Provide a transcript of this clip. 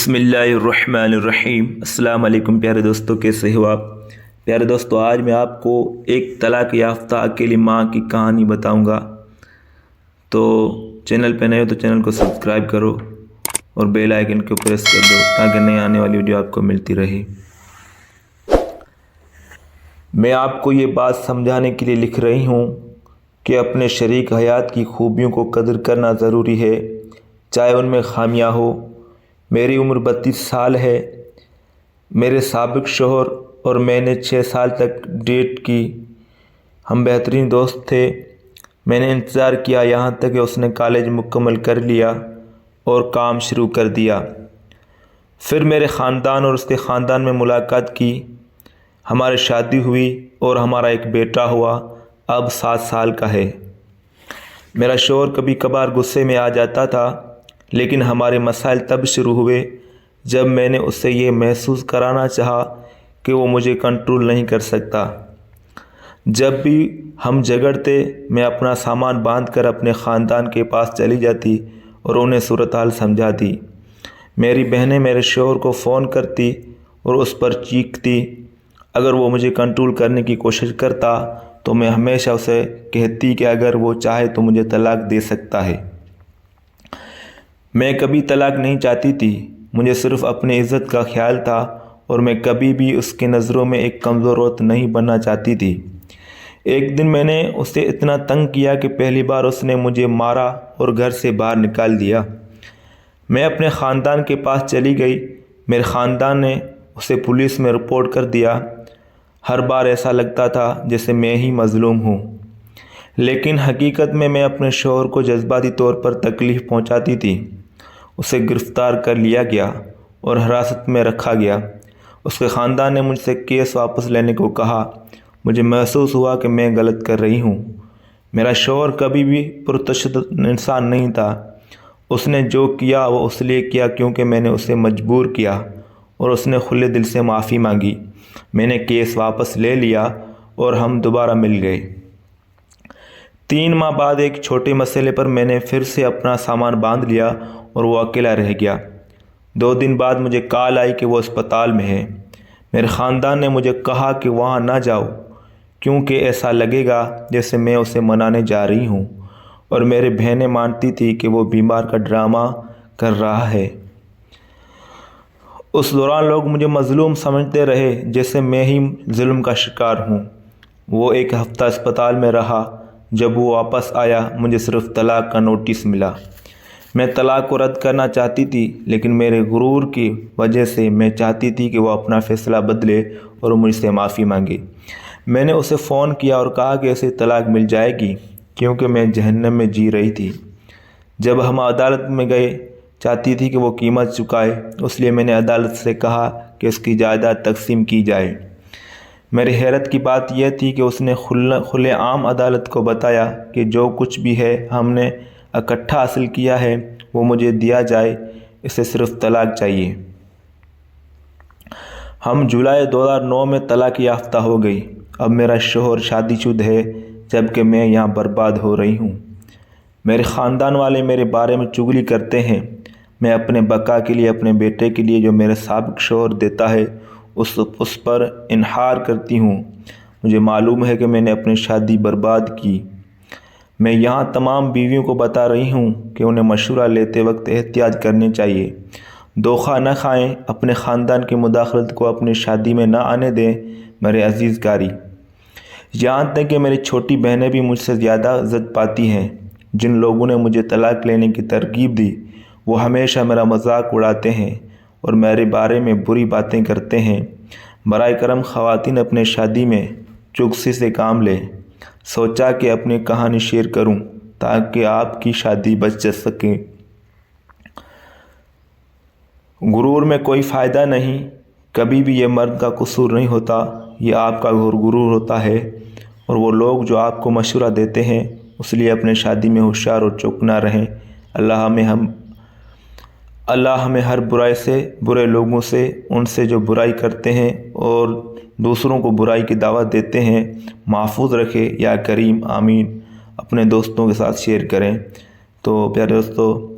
بسم اللہ الرحمن الرحیم۔ السلام علیکم پیارے دوستوں، کیسے ہو آپ؟ پیارے دوستوں، آج میں آپ کو ایک طلاق یافتہ اکیلی ماں کی کہانی بتاؤں گا۔ تو چینل پہ نئے ہو تو چینل کو سبسکرائب کرو اور بیل آئیکن کو پریس کر دو تاکہ نئی آنے والی ویڈیو آپ کو ملتی رہے۔ میں آپ کو یہ بات سمجھانے کے لیے لکھ رہی ہوں کہ اپنے شریک حیات کی خوبیوں کو قدر کرنا ضروری ہے، چاہے ان میں خامیاں ہو۔ میری عمر 32 سال ہے۔ میرے سابق شوہر اور میں نے 6 سال تک ڈیٹ کی۔ ہم بہترین دوست تھے۔ میں نے انتظار کیا یہاں تک کہ اس نے کالج مکمل کر لیا اور کام شروع کر دیا۔ پھر میرے خاندان اور اس کے خاندان میں ملاقات کی، ہماری شادی ہوئی اور ہمارا ایک بیٹا ہوا، اب 7 سال کا ہے۔ میرا شوہر کبھی کبھار غصے میں آ جاتا تھا، لیکن ہمارے مسائل تب شروع ہوئے جب میں نے اسے یہ محسوس کرانا چاہا کہ وہ مجھے کنٹرول نہیں کر سکتا۔ جب بھی ہم جھگڑتے، میں اپنا سامان باندھ کر اپنے خاندان کے پاس چلی جاتی اور انہیں صورتحال سمجھاتی۔ میری بہنیں میرے شوہر کو فون کرتی اور اس پر چیختی۔ اگر وہ مجھے کنٹرول کرنے کی کوشش کرتا تو میں ہمیشہ اسے کہتی کہ اگر وہ چاہے تو مجھے طلاق دے سکتا ہے۔ میں کبھی طلاق نہیں چاہتی تھی، مجھے صرف اپنی عزت کا خیال تھا اور میں کبھی بھی اس کی نظروں میں ایک کمزور عورت نہیں بننا چاہتی تھی۔ ایک دن میں نے اسے اتنا تنگ کیا کہ پہلی بار اس نے مجھے مارا اور گھر سے باہر نکال دیا۔ میں اپنے خاندان کے پاس چلی گئی۔ میرے خاندان نے اسے پولیس میں رپورٹ کر دیا۔ ہر بار ایسا لگتا تھا جیسے میں ہی مظلوم ہوں، لیکن حقیقت میں اپنے شوہر کو جذباتی طور پر تکلیف پہنچاتی تھی۔ اسے گرفتار کر لیا گیا اور حراست میں رکھا گیا۔ اس کے خاندان نے مجھ سے کیس واپس لینے کو کہا۔ مجھے محسوس ہوا کہ میں غلط کر رہی ہوں۔ میرا شوہر کبھی بھی پرتشدد انسان نہیں تھا۔ اس نے جو کیا وہ اس لیے کیا کیونکہ میں نے اسے مجبور کیا اور اس نے کھلے دل سے معافی مانگی۔ میں نے کیس واپس لے لیا اور ہم دوبارہ مل گئے۔ 3 ماہ بعد ایک چھوٹے مسئلے پر میں نے پھر سے اپنا سامان باندھ لیا اور وہ اکیلا رہ گیا۔ 2 دن بعد مجھے کال آئی کہ وہ اسپتال میں ہے۔ میرے خاندان نے مجھے کہا کہ وہاں نہ جاؤ کیونکہ ایسا لگے گا جیسے میں اسے منانے جا رہی ہوں، اور میری بہنیں مانتی تھی کہ وہ بیمار کا ڈرامہ کر رہا ہے۔ اس دوران لوگ مجھے مظلوم سمجھتے رہے، جیسے میں ہی ظلم کا شکار ہوں۔ وہ 1 ہفتہ اسپتال میں رہا۔ جب وہ واپس آیا مجھے صرف طلاق کا نوٹس ملا۔ میں طلاق کو رد کرنا چاہتی تھی، لیکن میرے غرور کی وجہ سے میں چاہتی تھی کہ وہ اپنا فیصلہ بدلے اور مجھ سے معافی مانگے۔ میں نے اسے فون کیا اور کہا کہ اسے طلاق مل جائے گی کیونکہ میں جہنم میں جی رہی تھی۔ جب ہم عدالت میں گئے، چاہتی تھی کہ وہ قیمت چکائے، اس لیے میں نے عدالت سے کہا کہ اس کی جائیداد تقسیم کی جائے۔ میری حیرت کی بات یہ تھی کہ اس نے کھلے عام عدالت کو بتایا کہ جو کچھ بھی ہے ہم نے اکٹھا حاصل کیا ہے وہ مجھے دیا جائے، اسے صرف طلاق چاہیے۔ ہم جولائی 2009 میں طلاق یافتہ ہو گئی۔ اب میرا شوہر شادی شدہ ہے جبکہ میں یہاں برباد ہو رہی ہوں۔ میرے خاندان والے میرے بارے میں چغلی کرتے ہیں۔ میں اپنے بقا کے لیے اپنے بیٹے کے لیے جو میرے سابق شوہر دیتا ہے اس پر انحار کرتی ہوں۔ مجھے معلوم ہے کہ میں نے اپنی شادی برباد کی۔ میں یہاں تمام بیویوں کو بتا رہی ہوں کہ انہیں مشورہ لیتے وقت احتیاط کرنی چاہیے۔ دھوکہ نہ کھائیں، اپنے خاندان کی مداخلت کو اپنی شادی میں نہ آنے دیں میرے عزیز کاری۔ یہاں تک کہ میری چھوٹی بہنیں بھی مجھ سے زیادہ عزت پاتی ہیں۔ جن لوگوں نے مجھے طلاق لینے کی ترغیب دی وہ ہمیشہ میرا مذاق اڑاتے ہیں اور میرے بارے میں بری باتیں کرتے ہیں۔ برائے کرم خواتین اپنے شادی میں چوکسی سے کام لیں۔ سوچا کہ اپنی کہانی شیئر کروں تاکہ آپ کی شادی بچ سکے۔ غرور میں کوئی فائدہ نہیں، کبھی بھی یہ مرد کا قصور نہیں ہوتا، یہ آپ کا غرور ہوتا ہے۔ اور وہ لوگ جو آپ کو مشورہ دیتے ہیں اس لیے اپنے شادی میں ہوشیار اور چوکنا رہیں۔ اللہ ہمیں ہر برائی سے، برے لوگوں سے، ان سے جو برائی کرتے ہیں اور دوسروں کو برائی کی دعوت دیتے ہیں محفوظ رکھے۔ یا کریم آمین۔ اپنے دوستوں کے ساتھ شیئر کریں۔ تو پیارے دوستو،